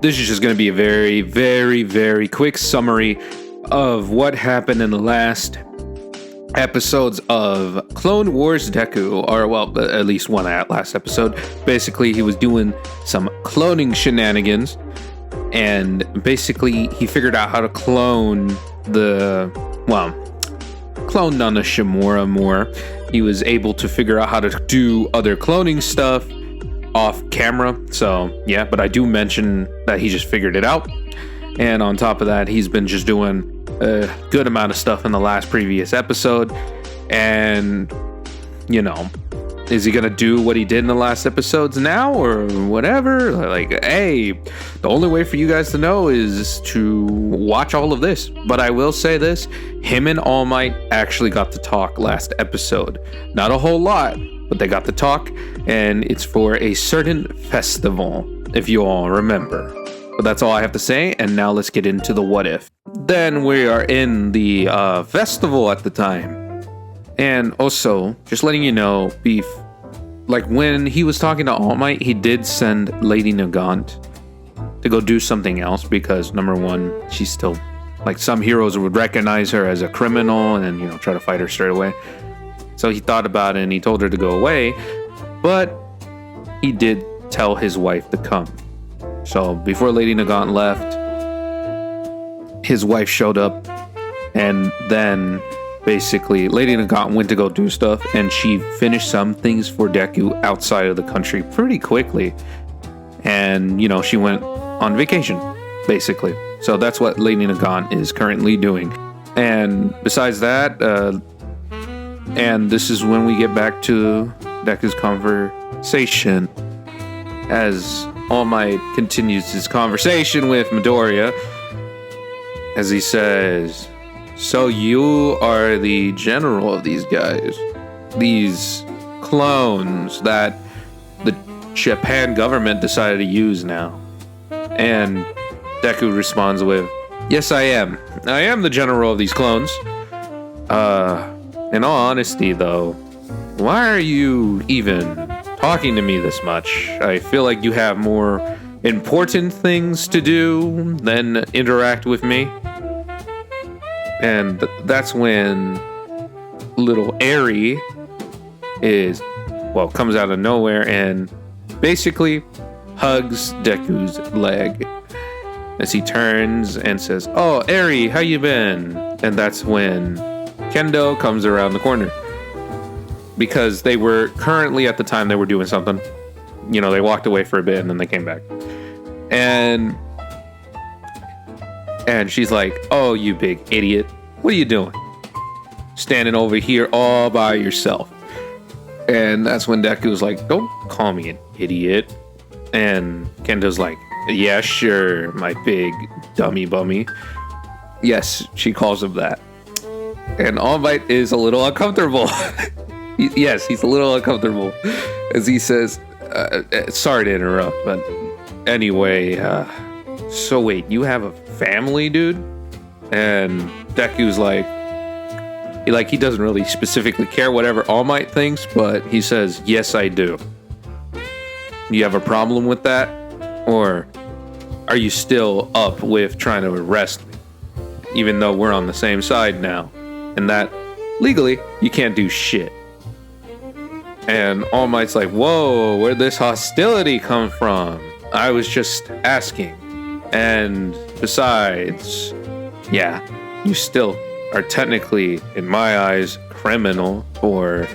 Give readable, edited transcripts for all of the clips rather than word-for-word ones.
this is just going to be a very, very, very quick summary of what happened in the last episodes of Clone Wars Deku, or well, at least one last episode. Basically, he was doing some cloning shenanigans, and basically he figured out how to clone none of Shimura more. He was able to figure out how to do other cloning stuff off camera. So yeah, but I do mention that he just figured it out. And on top of that, he's been just doing a good amount of stuff in the previous episode. And, you know, is he going to do what he did in the last episodes now or whatever? Like, hey, the only way for you guys to know is to watch all of this. But I will say this, him and All Might actually got to talk last episode. Not a whole lot, but they got to talk, and it's for a certain festival, if you all remember. But that's all I have to say, and now let's get into the what if. Then we are in the festival at the time. And also, just letting you know, like when he was talking to All Might, he did send Lady Nagant to go do something else because, number one, she's still, like, some heroes would recognize her as a criminal and then, you know, try to fight her straight away. So he thought about it and he told her to go away, but he did tell his wife to come. So before Lady Nagant left, his wife showed up, and then basically Lady Nagant went to go do stuff, and she finished some things for Deku outside of the country pretty quickly. And, you know, she went on vacation, basically. So that's what Lady Nagant is currently doing. And besides that, and this is when we get back to Deku's conversation, as All Might continues his conversation with Midoriya, as he says, so you are the general of these guys, these clones that the Japan government decided to use now. And Deku responds with, yes, I am. I am the general of these clones. In all honesty, though, why are you even talking to me this much? I feel like you have more important things to do than interact with me. And that's when little Eri comes out of nowhere and basically hugs Deku's leg as he turns and says, oh, Eri, how you been? And that's when Kendo comes around the corner, because they were currently, at the time, they were doing something. You know, they walked away for a bit and then they came back. And she's like, oh, you big idiot. What are you doing? Standing over here all by yourself. And that's when Deku's like, don't call me an idiot. And Kendo's like, yeah, sure, my big dummy bummy. Yes, she calls him that. And All Might is a little uncomfortable. Yes, he's a little uncomfortable as he says, sorry to interrupt, but anyway, so wait, you have a family, dude? And Deku's like, he doesn't really specifically care whatever All Might thinks, but he says, yes, I do. You have a problem with that? Or are you still up with trying to arrest me? Even though we're on the same side now. And that, legally, you can't do shit. And All Might's like, whoa, where'd this hostility come from? I was just asking. And besides, yeah, you still are technically, in my eyes, criminal for,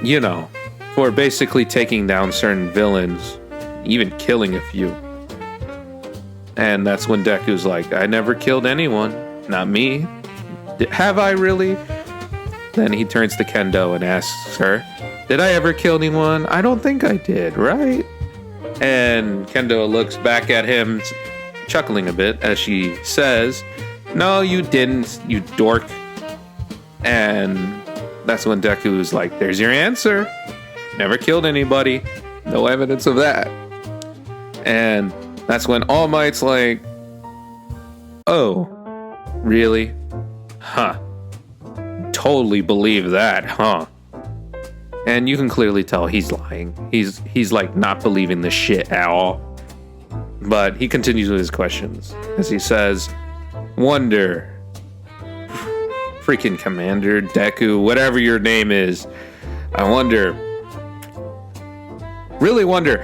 you know, for basically taking down certain villains, even killing a few. And that's when Deku's like, I never killed anyone. Not me. Have I really? Then he turns to Kendo and asks her, did I ever kill anyone? I don't think I did, right? And Kendo looks back at him, chuckling a bit, as she says, no, you didn't, you dork. And that's when Deku's like, there's your answer. Never killed anybody. No evidence of that. And that's when All Might's like, oh, really? Huh. Totally believe that, huh? And you can clearly tell he's lying. He's like not believing this shit at all. But he continues with his questions as he says, wonder, freaking Commander Deku, whatever your name is, really wonder,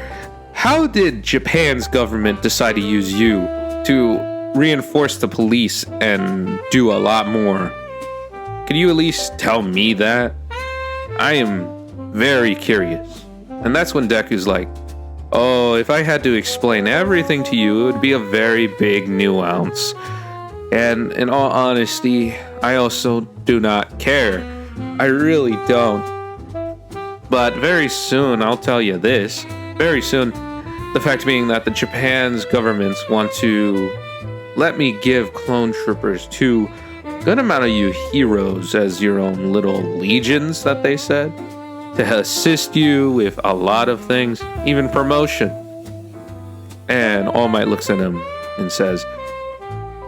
how did Japan's government decide to use you to reinforce the police and do a lot more? Can you at least tell me that? I am very curious. And that's when Deku's like, oh, if I had to explain everything to you, it would be a very big nuance. And in all honesty, I also do not care. I really don't. But very soon, I'll tell you this. Very soon, the fact being that the Japan's governments want to let me give clone troopers to a good amount of you heroes as your own little legions, that they said, to assist you with a lot of things, even promotion. And All Might looks at him and says,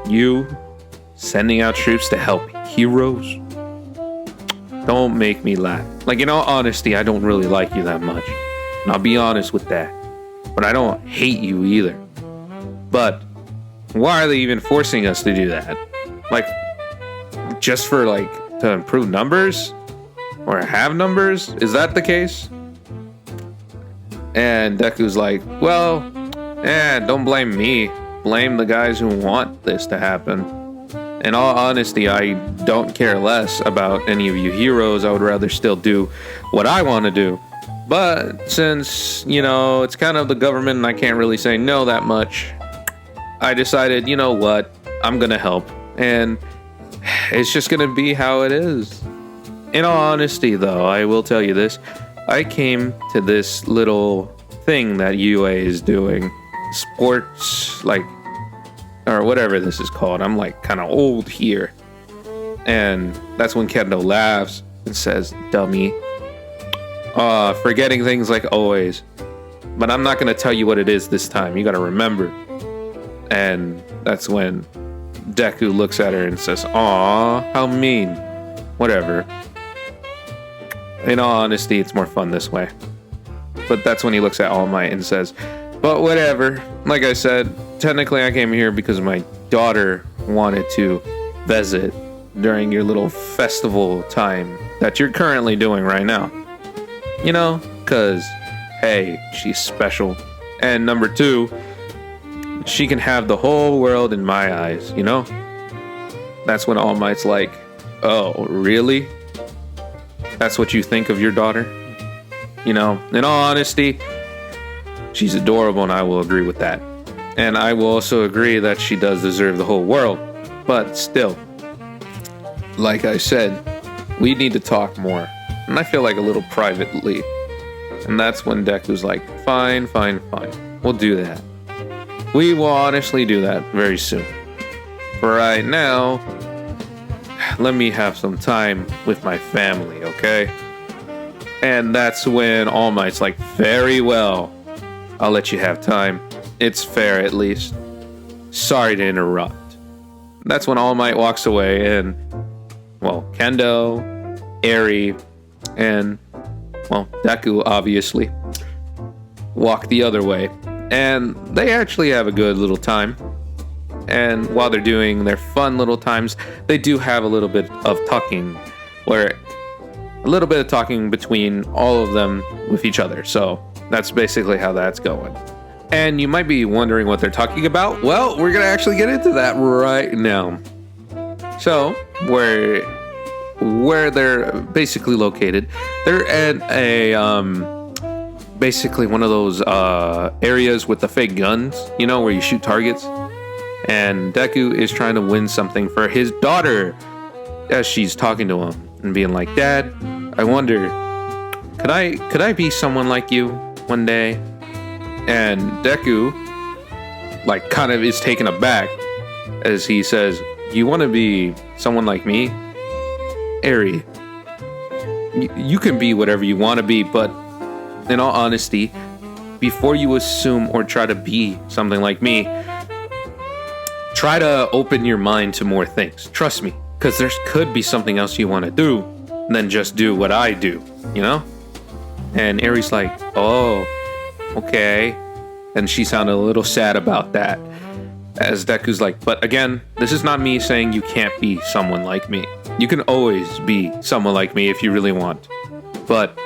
you sending out troops to help heroes? Don't make me laugh. Like, in all honesty, I don't really like you that much. And I'll be honest with that. But I don't hate you either. But why are they even forcing us to do that? Like, just for, like, to improve numbers? Or have numbers? Is that the case? And Deku's like, well, don't blame me. Blame the guys who want this to happen. In all honesty, I don't care less about any of you heroes. I would rather still do what I want to do. But since, it's kind of the government and I can't really say no that much, I decided, you know what? I'm going to help. And it's just going to be how it is. In all honesty, though, I will tell you this. I came to this little thing that UA is doing. Sports, or whatever this is called. I'm kind of old here. And that's when Kendo laughs and says, dummy. Forgetting things like always. But I'm not going to tell you what it is this time. You got to remember. And that's when Deku looks at her and says, aw, how mean. Whatever. In all honesty, it's more fun this way. But that's when he looks at All Might and says, but whatever. Like I said, technically I came here because my daughter wanted to visit during your little festival time that you're currently doing right now. Because, hey, she's special. And number two, she can have the whole world in my eyes, That's when All Might's like, oh, really? That's what you think of your daughter? In all honesty, she's adorable and I will agree with that. And I will also agree that she does deserve the whole world. But still, like I said, we need to talk more. And I feel like a little privately. And that's when Deku's like, fine. We'll do that. We will honestly do that very soon. For right now, let me have some time with my family, okay? And that's when All Might's like, very well. I'll let you have time. It's fair, at least. Sorry to interrupt. That's when All Might walks away and, Kendo, Eri, and, Deku, obviously, walk the other way. And they actually have a good little time. And while they're doing their fun little times, they do have a little bit of talking, between all of them with each other. So that's basically how that's going. And you might be wondering what they're talking about. Well, we're going to actually get into that right now. So, where they're basically located, they're at basically one of those areas with the fake guns, where you shoot targets. And Deku is trying to win something for his daughter as she's talking to him and being like, Dad, I wonder, could I be someone like you one day? And Deku, kind of is taken aback as he says, you want to be someone like me? Eri, you can be whatever you want to be, but in all honesty, before you assume or try to be something like me, try to open your mind to more things. Trust me, because there could be something else you want to do than just do what I do, And Eri's like, oh, okay. And she sounded a little sad about that. As Deku's like, but again, this is not me saying you can't be someone like me. You can always be someone like me if you really want. But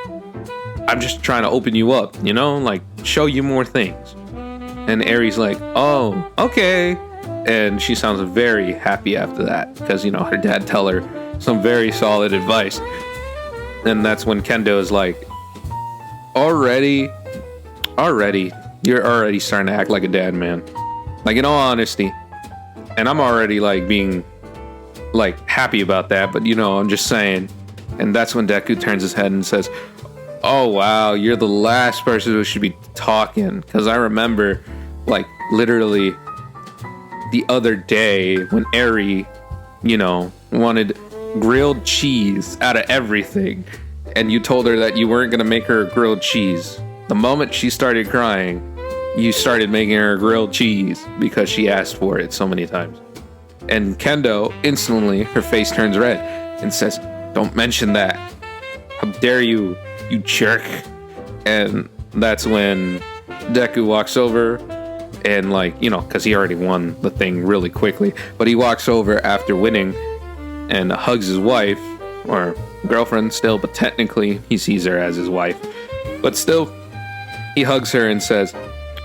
I'm just trying to open you up, you know? Like, show you more things. And Eri's like, oh, okay. And she sounds very happy after that. Because, you know, her dad tell her some very solid advice. And that's when Kendo is like, already, you're already starting to act like a dad, man. Like, in all honesty. And I'm already, like, being, like, happy about that. But, you know, I'm just saying. And that's when Deku turns his head and says, oh, wow, you're the last person who should be talking. Because I remember, like, literally the other day when Eri, you know, wanted grilled cheese out of everything. And you told her that you weren't going to make her grilled cheese. The moment she started crying, you started making her grilled cheese because she asked for it so many times. And Kendo, instantly, her face turns red and says, don't mention that. How dare you, you jerk. And that's when Deku walks over and, like, you know, because he already won the thing really quickly. But he walks over after winning and hugs his wife, or girlfriend still, but technically he sees her as his wife. But still, he hugs her and says,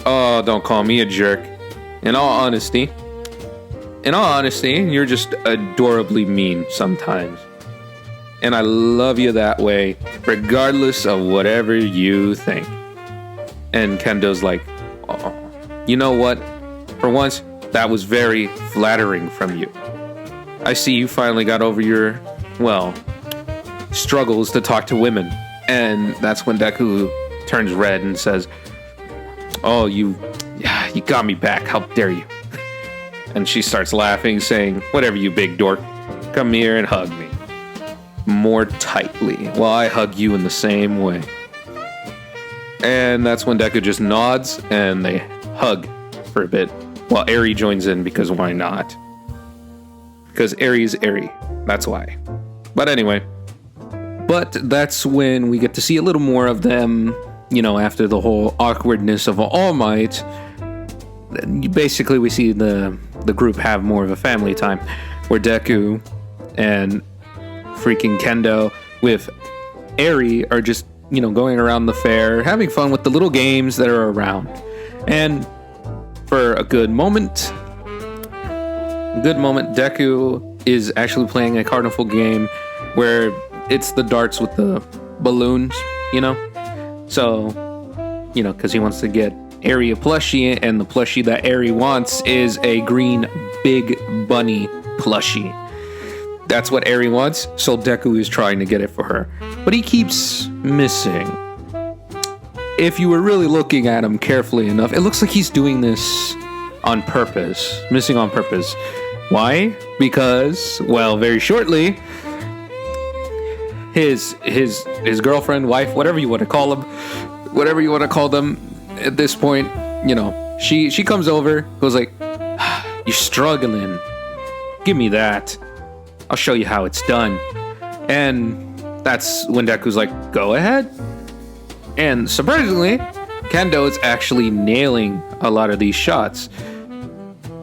oh, don't call me a jerk. In all honesty, you're just adorably mean sometimes. And I love you that way, regardless of whatever you think. And Kendo's like, oh, you know what? For once, that was very flattering from you. I see you finally got over your, well, struggles to talk to women. And that's when Deku turns red and says, oh, you got me back. How dare you? And she starts laughing, saying, whatever, you big dork. Come here and hug me. More tightly, while I hug you in the same way. And that's when Deku just nods, and they hug for a bit, while Eri joins in, because why not? Because Eri's Eri. That's why. But anyway. But that's when we get to see a little more of them, you know, after the whole awkwardness of All Might. Basically, we see the group have more of a family time, where Deku and freaking Kendo with Eri are just, you know, going around the fair, having fun with the little games that are around. And for a good moment, Deku is actually playing a carnival game where it's the darts with the balloons, you know? So, you know, because he wants to get Eri a plushie, and the plushie that Eri wants is a green big bunny plushie. That's what Eri wants, so Deku is trying to get it for her. But he keeps missing. If you were really looking at him carefully enough, it looks like he's doing this on purpose. Missing on purpose. Why? Because, well, very shortly, his girlfriend, wife, whatever you want to call them, at this point, you know, she comes over, goes like, you're struggling. Give me that. I'll show you how it's done. And that's when Deku's like, go ahead. And surprisingly, Kendo is actually nailing a lot of these shots.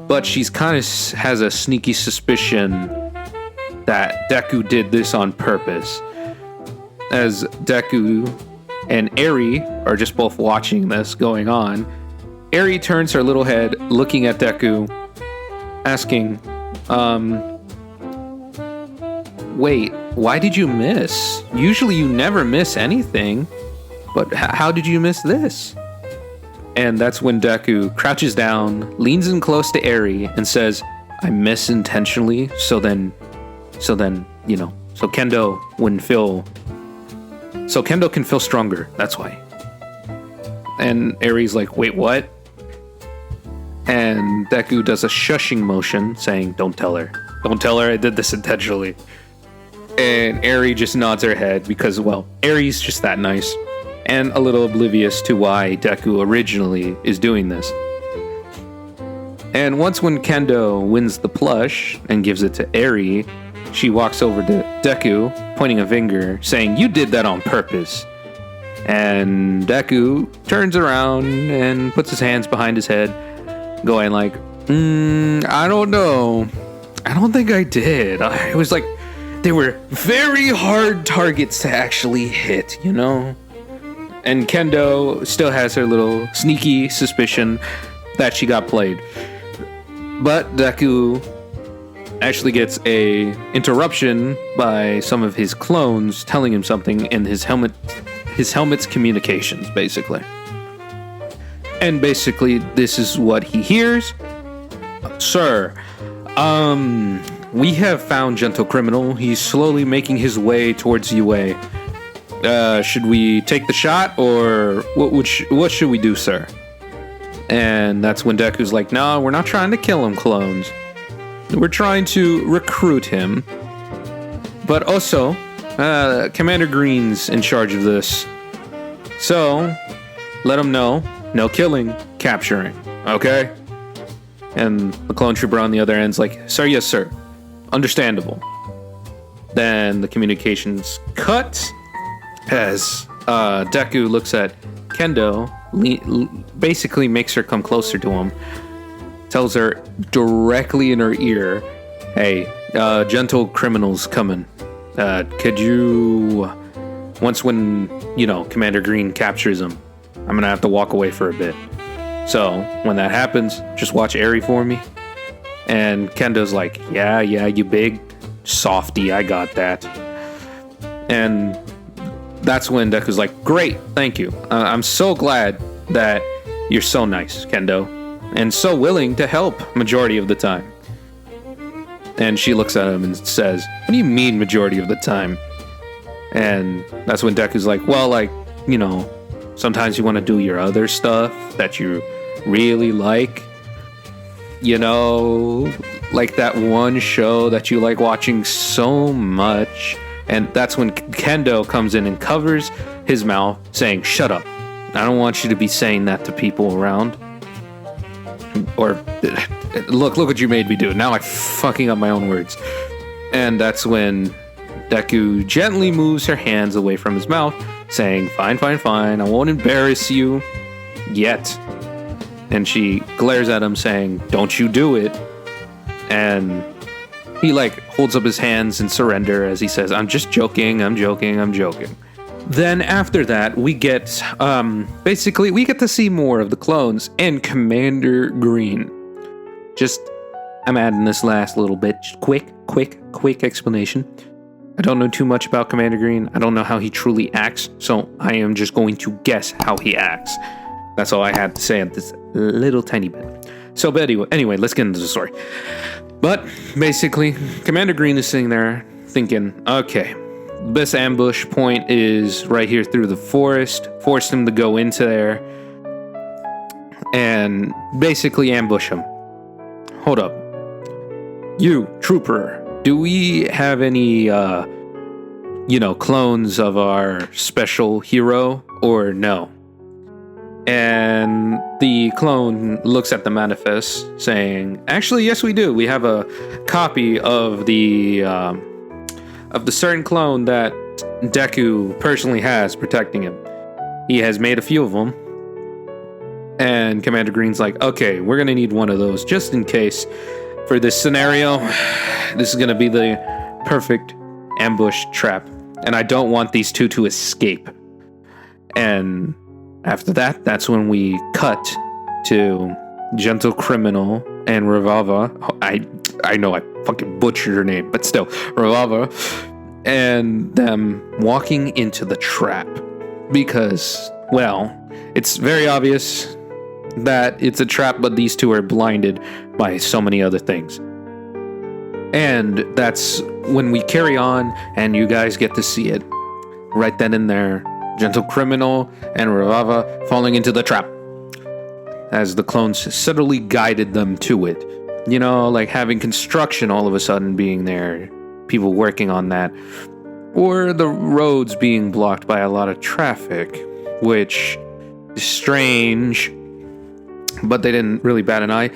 But she's kind of has a sneaky suspicion that Deku did this on purpose. As Deku and Eri are just both watching this going on, Eri turns her little head, looking at Deku, asking, wait, why did you miss? Usually you never miss anything, but how did you miss this? And that's when Deku crouches down, leans in close to Eri, and says, I miss intentionally, so then, you know, so Kendo can feel stronger, that's why. And Eri's like, wait, what? And Deku does a shushing motion, saying, don't tell her I did this intentionally. And Eri just nods her head because, well, Eri's just that nice and a little oblivious to why Deku originally is doing this. And once when Kendo wins the plush and gives it to Eri, she walks over to Deku, pointing a finger, saying, you did that on purpose. And Deku turns around and puts his hands behind his head, going like, I don't know. I don't think I did. It was like they were very hard targets to actually hit, you know? And Kendo still has her little sneaky suspicion that she got played. But Deku actually gets a interruption by some of his clones telling him something in his helmet's communications, basically. And basically, this is what he hears. Sir, we have found Gentle Criminal. He's slowly making his way towards UA. Should we take the shot, or what should we do, sir? And that's when Deku's like, no, we're not trying to kill him, clones. We're trying to recruit him. But also, Commander Green's in charge of this. So, let him know, no killing, capturing, okay? And the clone trooper on the other end's like, sir, yes, sir. Understandable. Then the communications cut as Deku looks at Kendo, basically makes her come closer to him, tells her directly in her ear, hey, Gentle Criminal's coming. Could you, when Commander Green captures him, I'm gonna have to walk away for a bit. So when that happens, just watch Eri for me. And Kendo's like, yeah, you big softy, I got that. And that's when Deku's like, great, thank you. I'm so glad that you're so nice, Kendo, and so willing to help majority of the time. And she looks at him and says, what do you mean majority of the time? And that's when Deku's like, well, sometimes you want to do your other stuff that you really like. Like that one show that you like watching so much. And that's when Kendo comes in and covers his mouth, saying, shut up. I don't want you to be saying that to people around. Or, look what you made me do. Now I'm fucking up my own words. And that's when Deku gently moves her hands away from his mouth, saying, fine, I won't embarrass you yet. And she glares at him, saying, don't you do it. And he holds up his hands in surrender as he says, I'm just joking, I'm joking. Then after that, we get, we get to see more of the clones and Commander Green. I'm adding this last little bit, just quick explanation. I don't know too much about Commander Green. I don't know how he truly acts, so I am just going to guess how he acts. That's all I had to say at this little tiny bit. So, but anyway, let's get into the story. But basically, Commander Green is sitting there thinking, okay, this ambush point is right here through the forest. Force him to go into there and basically ambush him. Hold up. You, trooper, do we have any, clones of our special hero or no? And the clone looks at the manifest, saying, actually, yes, we do. We have a copy of the certain clone that Deku personally has protecting him. He has made a few of them. And Commander Green's like, okay, we're going to need one of those just in case for this scenario. This is going to be the perfect ambush trap. And I don't want these two to escape. And after that, that's when we cut to Gentle Criminal and Revava. I know I fucking butchered her name, but still, Revava, and them walking into the trap. Because, well, it's very obvious that it's a trap, but these two are blinded by so many other things. And that's when we carry on, and you guys get to see it right then and there. Gentle Criminal and Revava falling into the trap as the clones subtly guided them to it. Having construction all of a sudden being there, people working on that, or the roads being blocked by a lot of traffic, which is strange, but they didn't really bat an eye,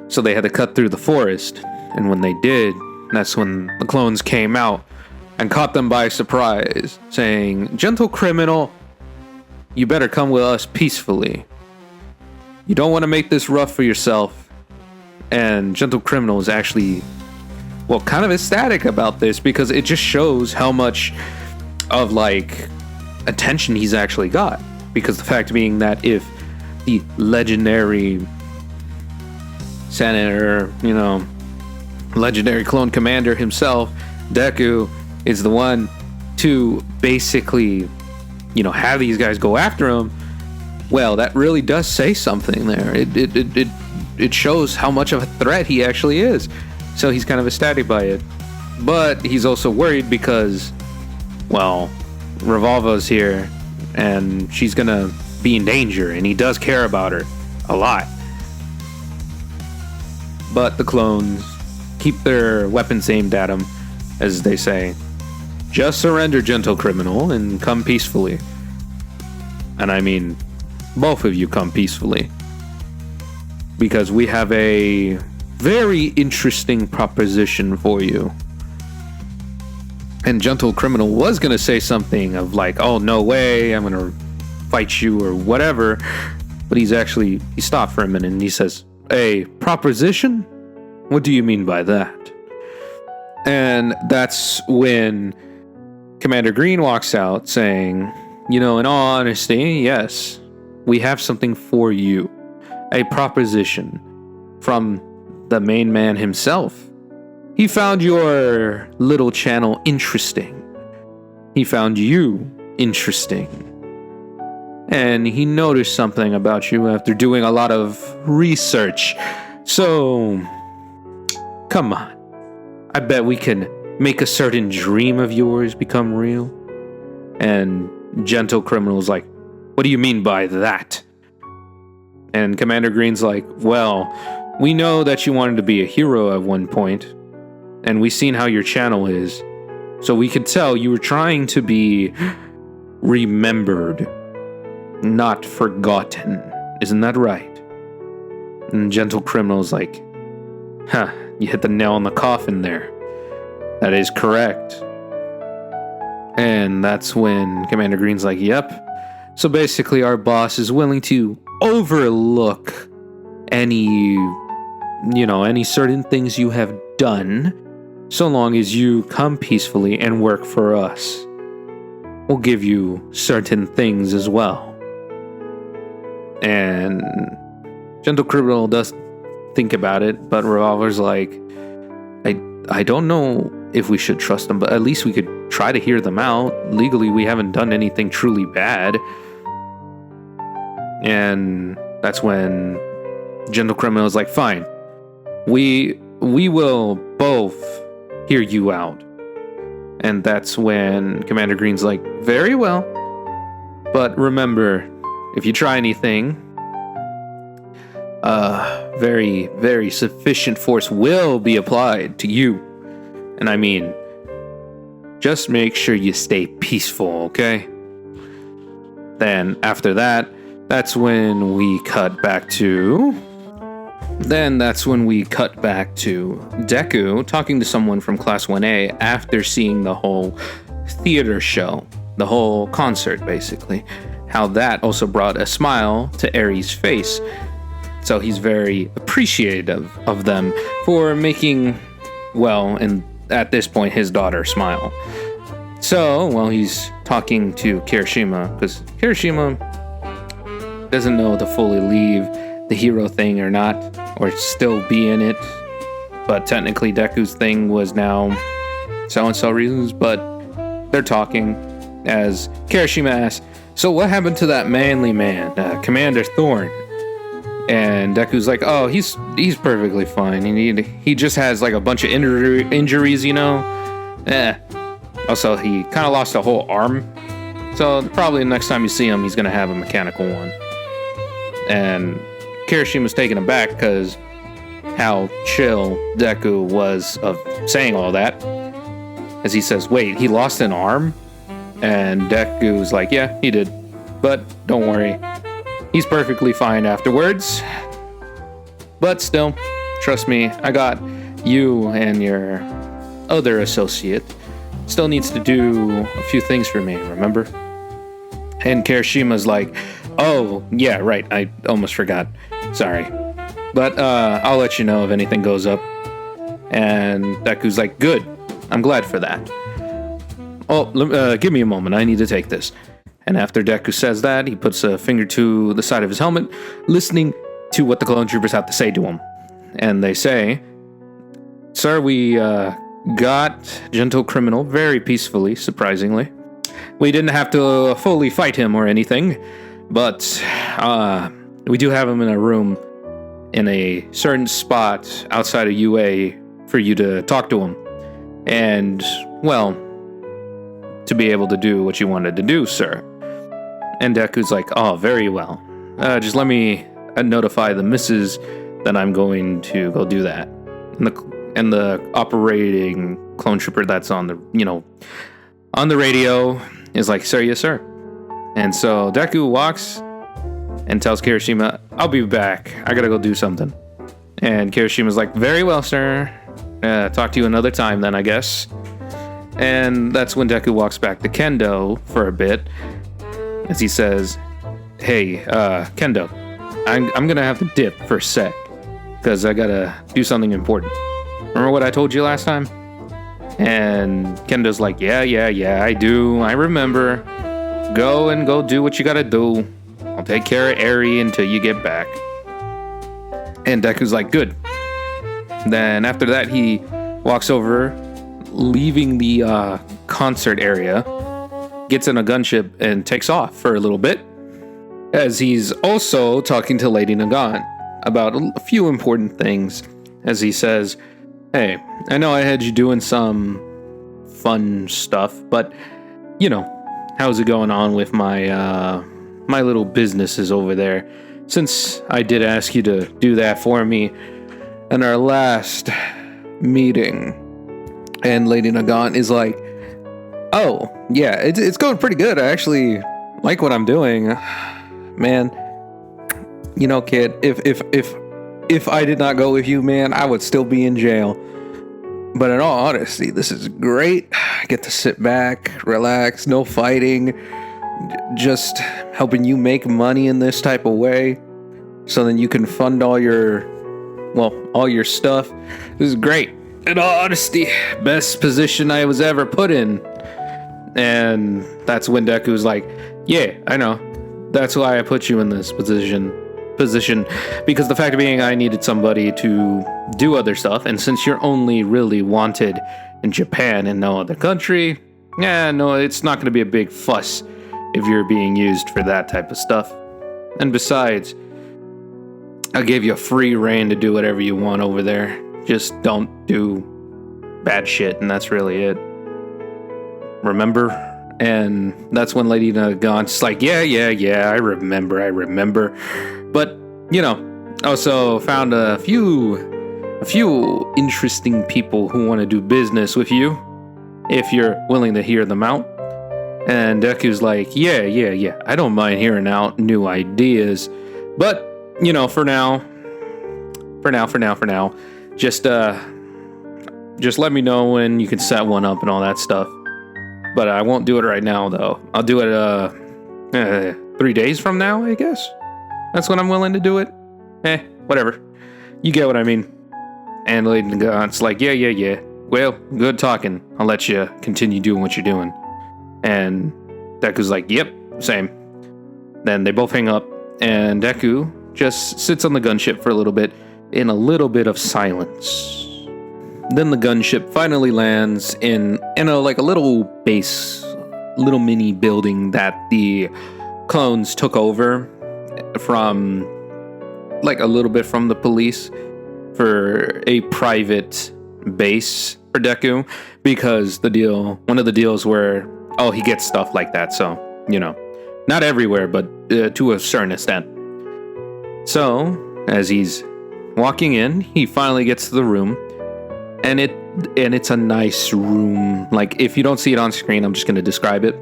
so they had to cut through the forest. And when they did, that's when the clones came out and caught them by surprise, saying, Gentle Criminal, you better come with us peacefully. You don't want to make this rough for yourself. And Gentle Criminal is actually, well, kind of ecstatic about this because it just shows how much of like attention he's actually got. Because the fact being that if the legendary senator, legendary clone commander himself, Deku, is the one to basically, have these guys go after him, well, that really does say something there. It shows how much of a threat he actually is. So he's kind of ecstatic by it. But he's also worried because, well, Revolva's here and she's gonna be in danger, and he does care about her a lot. But the clones keep their weapons aimed at him, as they say. Just surrender, Gentle Criminal, and come peacefully. And I mean, both of you come peacefully. Because we have a very interesting proposition for you. And Gentle Criminal was going to say something of like, oh, no way, I'm going to fight you or whatever. But he stopped for a minute and he says, a proposition? What do you mean by that? And that's when Commander Green walks out saying, in all honesty, yes, we have something for you. A proposition from the main man himself. He found your little channel interesting. He found you interesting. And he noticed something about you after doing a lot of research. So, come on. I bet we can make a certain dream of yours become real. And Gentle Criminal's like, what do you mean by that? And Commander Green's like, well, we know that you wanted to be a hero at one point, and we've seen how your channel is. So we could tell you were trying to be remembered, not forgotten. Isn't that right? And Gentle Criminal's like, you hit the nail on the coffin there. That is correct. And that's when Commander Green's like, yep. So basically our boss is willing to overlook any certain things you have done, so long as you come peacefully and work for us. We'll give you certain things as well. And Gentle Criminal does think about it, but Revolver's like, I don't know if we should trust them, but at least we could try to hear them out. Legally, we haven't done anything truly bad. And that's when Gentle Criminal is like, fine, we will both hear you out. And that's when Commander Green's like, very well, but remember, if you try anything, very, very sufficient force will be applied to you. And I mean, just make sure you stay peaceful, okay? Then after that, that's when we cut back to Deku talking to someone from Class 1A after seeing the whole theater show, the whole concert, basically. How that also brought a smile to Aries' face. So he's very appreciative of them for making, well, and at this point, his daughter smile. So, well, he's talking to Kirishima, because Kirishima doesn't know to fully leave the hero thing or not, or still be in it. But technically, Deku's thing was now so-and-so reasons, but they're talking as Kirishima asks, so what happened to that manly man, Commander Thorn? And Deku's like, oh, he's perfectly fine. He just has like a bunch of injuries, Also, he kind of lost a whole arm. So probably the next time you see him, he's going to have a mechanical one. And Kirishima's taken aback because how chill Deku was of saying all that. As he says, wait, he lost an arm? And Deku's like, yeah, he did. But don't worry. He's perfectly fine afterwards. But still, trust me, I got you and your other associate. Still needs to do a few things for me, remember? And Kirishima's like, oh, yeah, right, I almost forgot. Sorry. But I'll let you know if anything goes up. And Deku's like, good. I'm glad for that. Oh, give me a moment. I need to take this. And after Deku says that, he puts a finger to the side of his helmet, listening to what the clone troopers have to say to him. And they say, sir, we got Gentle Criminal very peacefully, surprisingly. We didn't have to fully fight him or anything, but we do have him in a room in a certain spot outside of UA for you to talk to him. And, well, to be able to do what you wanted to do, sir. And Deku's like, oh, very well. Just let me notify the missus that I'm going to go do that. And the operating clone trooper that's on the radio is like, sir, yes, sir. And so Deku walks and tells Kirishima, I'll be back. I gotta go do something. And Kirishima's like, very well, sir. Talk to you another time then, I guess. And that's when Deku walks back to Kendo for a bit, as he says, hey, Kendo, I'm gonna have to dip for a sec, because I gotta do something important. Remember what I told you last time? And Kendo's like, yeah, I do. I remember. Go do what you gotta do. I'll take care of Eri until you get back. And Deku's like, good. Then after that, he walks over, leaving the concert area, gets in a gunship, and takes off for a little bit, as he's also talking to Lady Nagant about a few important things, as he says, hey, I know I had you doing some fun stuff, but, how's it going on with my my little businesses over there? Since I did ask you to do that for me in our last meeting. And Lady Nagant is like, oh, yeah, it's going pretty good. I actually like what I'm doing. Man, kid, if I did not go with you, man, I would still be in jail. But in all honesty, this is great. I get to sit back, relax, no fighting, just helping you make money in this type of way, so then you can fund all your stuff. This is great. In all honesty, best position I was ever put in. And that's when Deku's like, yeah, I know. That's why I put you in this position. Because the fact being, I needed somebody to do other stuff. And since you're only really wanted in Japan and no other country, it's not going to be a big fuss if you're being used for that type of stuff. And besides, I gave you a free reign to do whatever you want over there. Just don't do bad shit, and that's really it. Remember? And that's when Lady Nagant's like, yeah, I remember. But, also found a few interesting people who want to do business with you, if you're willing to hear them out. And Deku's like, yeah, I don't mind hearing out new ideas. But, for now, just let me know when you can set one up and all that stuff. But I won't do it right now, though. I'll do it 3 days from now, I guess. That's when I'm willing to do it. Whatever. You get what I mean. And Lady Nagant's like, yeah. Well, good talking. I'll let you continue doing what you're doing. And Deku's like, yep, same. Then they both hang up, and Deku just sits on the gunship for a little bit in a little bit of silence. Then the gunship finally lands in a little base, little mini building that the clones took over from, a little bit from the police, for a private base for Deku, because one of the deals were, he gets stuff like that, so, not everywhere, but to a certain extent. So, as he's walking in, he finally gets to the room, and it's a nice room. If you don't see it on screen, I'm just going to describe it.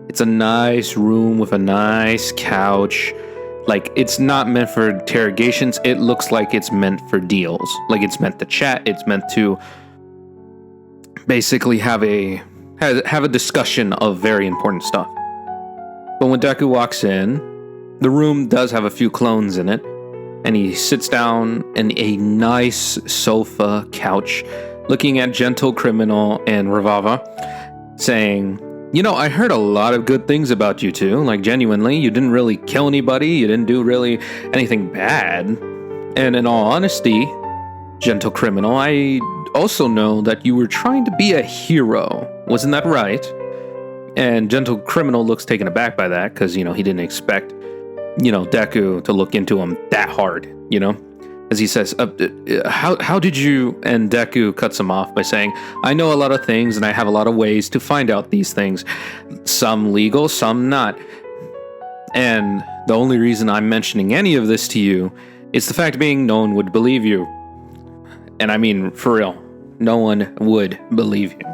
It's a nice room with a nice couch. It's not meant for interrogations. It looks like it's meant for deals. It's meant to chat. It's meant to basically have a discussion of very important stuff. But when Deku walks in, the room does have a few clones in it, and he sits down in a nice sofa couch, looking at Gentle Criminal and Revava, saying, "You know, I heard a lot of good things about you two. Like, genuinely, you didn't really kill anybody. You didn't do really anything bad. And in all honesty, Gentle Criminal, I also know that you were trying to be a hero. Wasn't that right?" And Gentle Criminal looks taken aback by that because, he didn't expect, Deku to look into him that hard, As he says, how did you... And Deku cuts him off by saying, "I know a lot of things and I have a lot of ways to find out these things. Some legal, some not. And the only reason I'm mentioning any of this to you is the fact being no one would believe you." And I mean, for real, no one would believe you.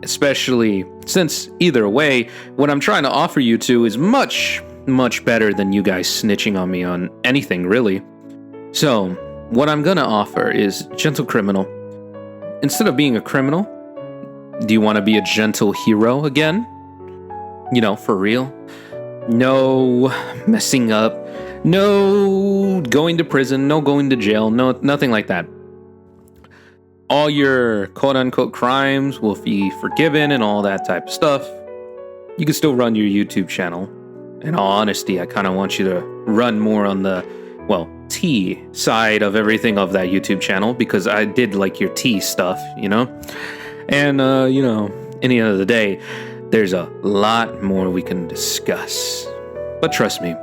Especially since, either way, what I'm trying to offer you two is much, much better than you guys snitching on me on anything, really. So, what I'm gonna offer is, Gentle Criminal, instead of being a criminal, do you want to be a gentle hero again? For real? No messing up, no going to prison, no going to jail, no, nothing like that. All your quote-unquote crimes will be forgiven and all that type of stuff. You can still run your YouTube channel. In all honesty, I kind of want you to run more on the, tea side of everything of that YouTube channel, because I did like your tea stuff, And, in the end of the day, there's a lot more we can discuss. But trust me,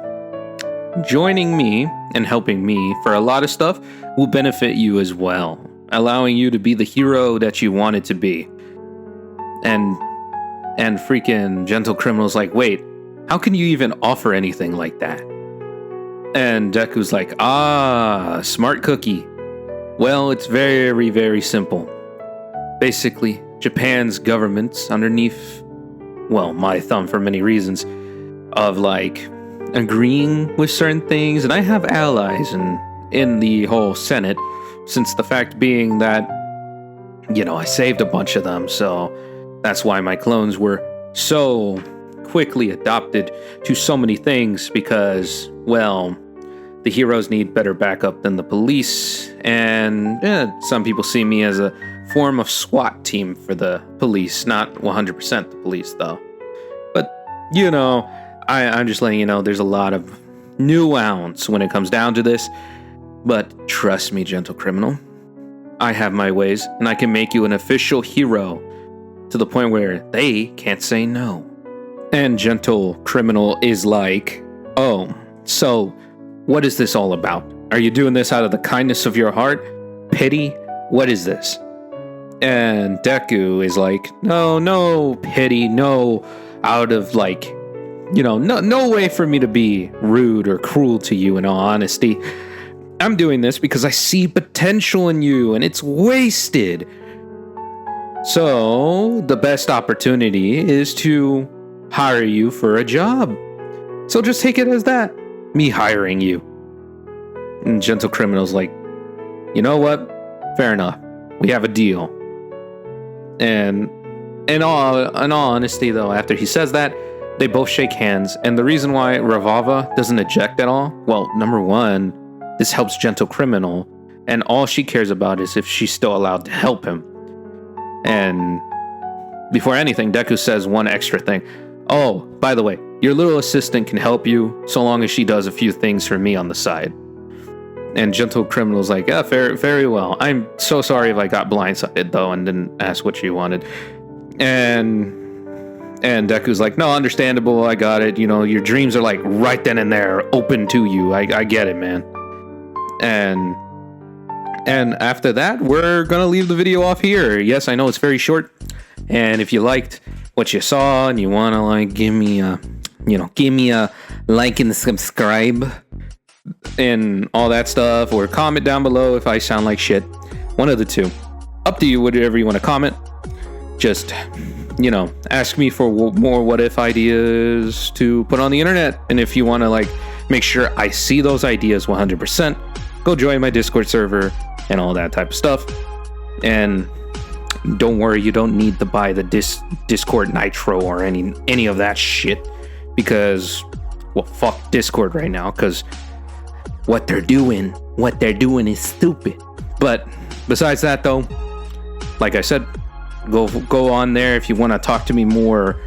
joining me and helping me for a lot of stuff will benefit you as well, allowing you to be the hero that you wanted to be. And freaking Gentle Criminal's like, "Wait, how can you even offer anything like that?" And Deku's like, smart cookie. Well, it's very, very simple. Basically, Japan's government's underneath, my thumb for many reasons, of agreeing with certain things, and I have allies in the whole Senate, since the fact being that, I saved a bunch of them, so that's why my clones were so quickly adopted to so many things, because, the heroes need better backup than the police, and some people see me as a form of SWAT team for the police, not 100% the police, though. But, I'm just letting you know there's a lot of nuance when it comes down to this, but trust me, Gentle Criminal, I have my ways, and I can make you an official hero to the point where they can't say no. And Gentle Criminal is like, "Oh, so what is this all about? Are you doing this out of the kindness of your heart? Pity? What is this?" And Deku is like, no pity, no, out of no way for me to be rude or cruel to you, in all honesty. I'm doing this because I see potential in you and it's wasted. So the best opportunity is to hire you for a job. So just take it as that. Me hiring you. And Gentle Criminal's like, "You know what? Fair enough. We have a deal." And in all honesty, though, after he says that, they both shake hands. And the reason why Revava doesn't eject at all, number one, this helps Gentle Criminal, and all she cares about is if she's still allowed to help him. And before anything, Deku says one extra thing. "Oh, by the way, your little assistant can help you so long as she does a few things for me on the side." And Gentle Criminal's like, "Yeah, very well. I'm so sorry if I got blindsided, though, and didn't ask what you wanted." And Deku's like, "No, understandable. I got it. Your dreams are right then and there, open to you. I get it, man." And after that, we're gonna leave the video off here. Yes, I know it's very short. And if you liked what you saw and you wanna give me a like and subscribe and all that stuff, or comment down below if I sound like shit. One of the two. Up to you, whatever you want to comment. Just, ask me for more what if ideas to put on the internet. And if you want to make sure I see those ideas 100%, go join my Discord server and all that type of stuff. And don't worry, you don't need to buy the Discord Nitro or any of that shit. because, well, fuck Discord right now, because what they're doing is stupid. But besides that, though, like I said, go on there if you want to talk to me more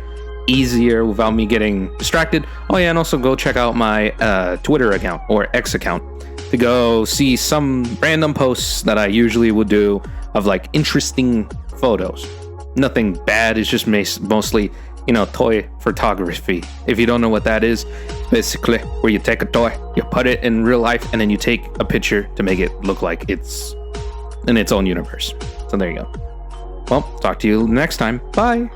easier without me getting distracted. Oh yeah, and also go check out my Twitter account or X account to go see some random posts that I usually would do of like interesting photos. Nothing bad, it's just mostly, toy photography. If you don't know what that is, it's basically where you take a toy, you put it in real life, and then you take a picture to make it look like it's in its own universe. So there you go. Well, talk to you next time. Bye.